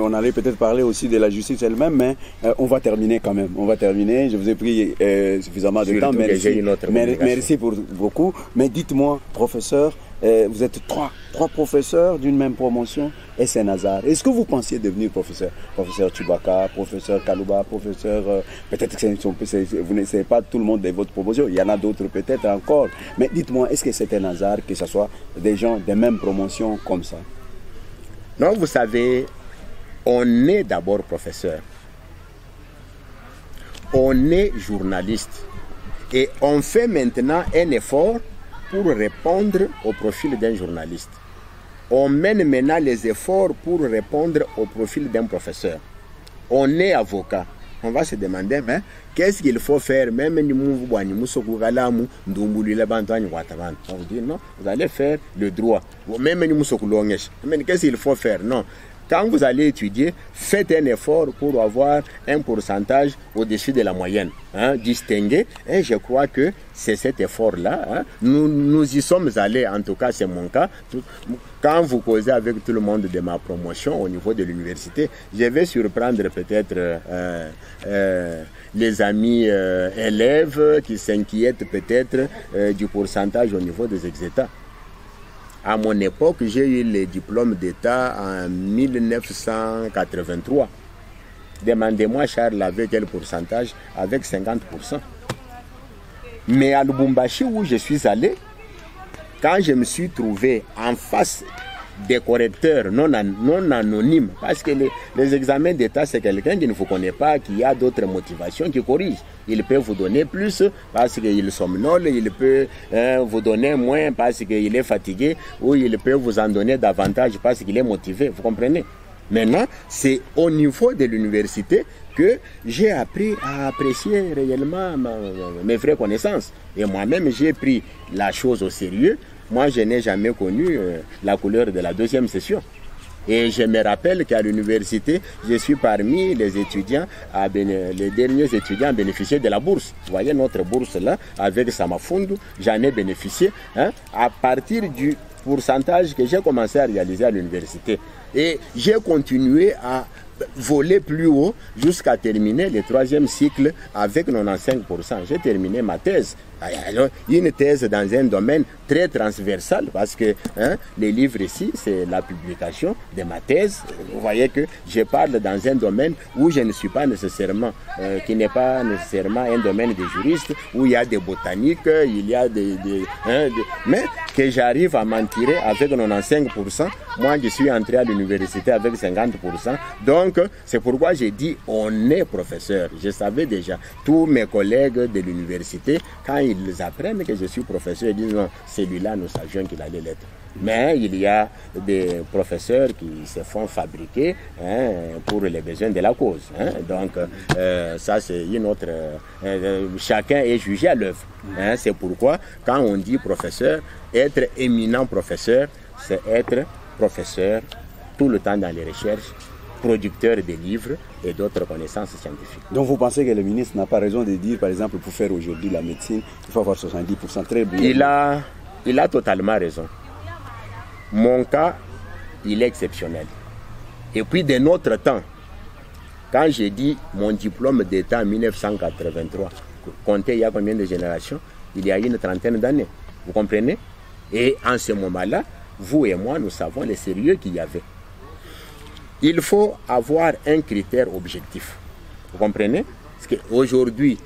on allait peut-être parler aussi de la justice elle-même, mais on va terminer quand même. On va terminer. Je vous ai pris suffisamment de temps. Merci pour beaucoup. Mais dites-moi, professeur, vous êtes trois professeurs d'une même promotion et c'est un hasard. Est-ce que vous pensiez devenir professeur? Professeur Chubaka, professeur Kalouba, professeur... peut-être que vous ne savez pas tout le monde de votre promotion. Il y en a d'autres peut-être encore. Mais dites-moi, est-ce que c'est un hasard que ce soit des gens de même promotion comme ça? Non, vous savez, on est d'abord professeur. On est journaliste. Et on fait maintenant un effort pour répondre au profil d'un journaliste. On mène maintenant les efforts pour répondre au profil d'un professeur. On est avocat. On va se demander, mais qu'est-ce qu'il faut faire? Même si vous dites non, vous allez faire le droit. Même mais qu'est-ce qu'il faut faire? Non. Quand vous allez étudier, faites un effort pour avoir un pourcentage au-dessus de la moyenne, distingué. Et je crois que c'est cet effort-là. Nous y sommes allés, en tout cas c'est mon cas. Quand vous causez avec tout le monde de ma promotion au niveau de l'université, je vais surprendre peut-être les amis élèves qui s'inquiètent peut-être du pourcentage au niveau des exétats. À mon époque, j'ai eu le diplôme d'État en 1983. Demandez-moi, Charles, avec quel pourcentage? Avec 50%. Mais à Lubumbashi, où je suis allé, quand je me suis trouvé en face des correcteurs non anonymes, parce que les examens d'État, c'est quelqu'un qui ne vous connaît pas, qui a d'autres motivations, qui corrige. Il peut vous donner plus parce qu'il somnole, il peut vous donner moins parce qu'il est fatigué, ou il peut vous en donner davantage parce qu'il est motivé, vous comprenez? Maintenant, c'est au niveau de l'université que j'ai appris à apprécier réellement mes vraies connaissances. Et moi-même, j'ai pris la chose au sérieux. Moi, je n'ai jamais connu la couleur de la deuxième session. Et je me rappelle qu'à l'université, je suis parmi les étudiants, les derniers étudiants à bénéficier de la bourse. Vous voyez notre bourse là, avec Samafundu, j'en ai bénéficié à partir du pourcentage que j'ai commencé à réaliser à l'université. Et j'ai continué à voler plus haut jusqu'à terminer le 3e cycle avec 95%. J'ai terminé ma thèse. Alors, une thèse dans un domaine très transversal parce que les livres ici, c'est la publication de ma thèse. Vous voyez que je parle dans un domaine où je ne suis pas nécessairement, qui n'est pas nécessairement un domaine de juriste, où il y a des botaniques, il y a mais que j'arrive à m'en tirer avec 95%. Moi, je suis entré à l'université avec 50%. Donc, c'est pourquoi j'ai dit, on est professeur. Je savais déjà, tous mes collègues de l'université, quand ils apprennent que je suis professeur, ils disent non, celui-là, nous savions qu'il allait l'être. Mais il y a des professeurs qui se font fabriquer pour les besoins de la cause. Donc, ça, c'est une autre... chacun est jugé à l'œuvre. C'est pourquoi, quand on dit professeur, être éminent professeur, c'est être professeur tout le temps dans les recherches, producteur de livres et d'autres connaissances scientifiques. Donc vous pensez que le ministre n'a pas raison de dire, par exemple, pour faire aujourd'hui la médecine, il faut avoir 70% très bien. Il a totalement raison. Mon cas, il est exceptionnel. Et puis de notre temps, quand j'ai dit mon diplôme d'État en 1983, comptez il y a combien de générations? Il y a une trentaine d'années. Vous comprenez? Et en ce moment-là, vous et moi, nous savons le sérieux qu'il y avait. Il faut avoir un critère objectif. Vous comprenez? Parce qu'aujourd'hui,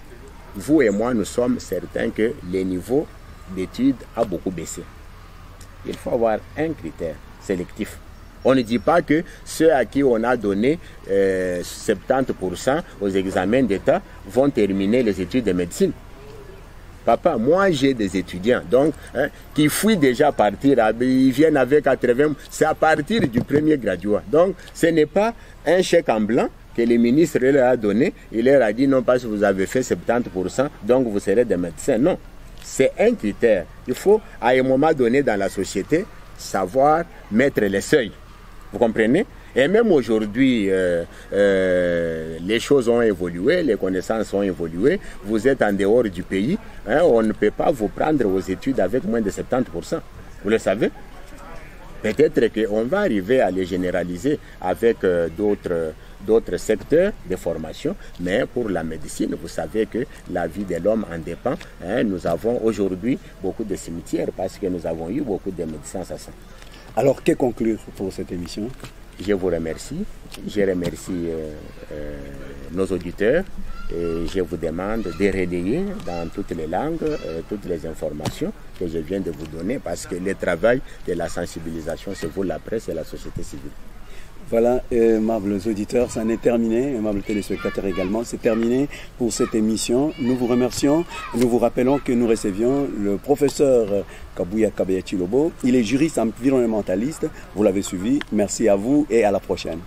vous et moi, nous sommes certains que le niveau d'études a beaucoup baissé. Il faut avoir un critère sélectif. On ne dit pas que ceux à qui on a donné 70% aux examens d'État vont terminer les études de médecine. Papa, moi j'ai des étudiants donc qui fuient déjà partir, ils viennent avec 80, c'est à partir du premier graduat. Donc ce n'est pas un chèque en blanc que le ministre leur a donné, il leur a dit non parce que vous avez fait 70%, donc vous serez des médecins. Non, c'est un critère. Il faut à un moment donné dans la société savoir mettre les seuils. Vous comprenez? Et même aujourd'hui, les choses ont évolué, les connaissances ont évolué. Vous êtes en dehors du pays, on ne peut pas vous prendre aux études avec moins de 70%. Vous le savez? Peut-être qu'on va arriver à les généraliser avec d'autres secteurs de formation, mais pour la médecine, vous savez que la vie de l'homme en dépend. Nous avons aujourd'hui beaucoup de cimetières parce que nous avons eu beaucoup de médecins assassins. Alors, que conclure pour cette émission? Je vous remercie. Je remercie nos auditeurs et je vous demande de relayer dans toutes les langues, toutes les informations que je viens de vous donner parce que le travail de la sensibilisation, c'est vous, la presse et la société civile. Voilà, aimables auditeurs, ça en est terminé, aimables téléspectateurs également, c'est terminé pour cette émission. Nous vous remercions, nous vous rappelons que nous recevions le professeur Kabuya Kabeya Chilobo. Il est juriste environnementaliste, vous l'avez suivi, merci à vous et à la prochaine.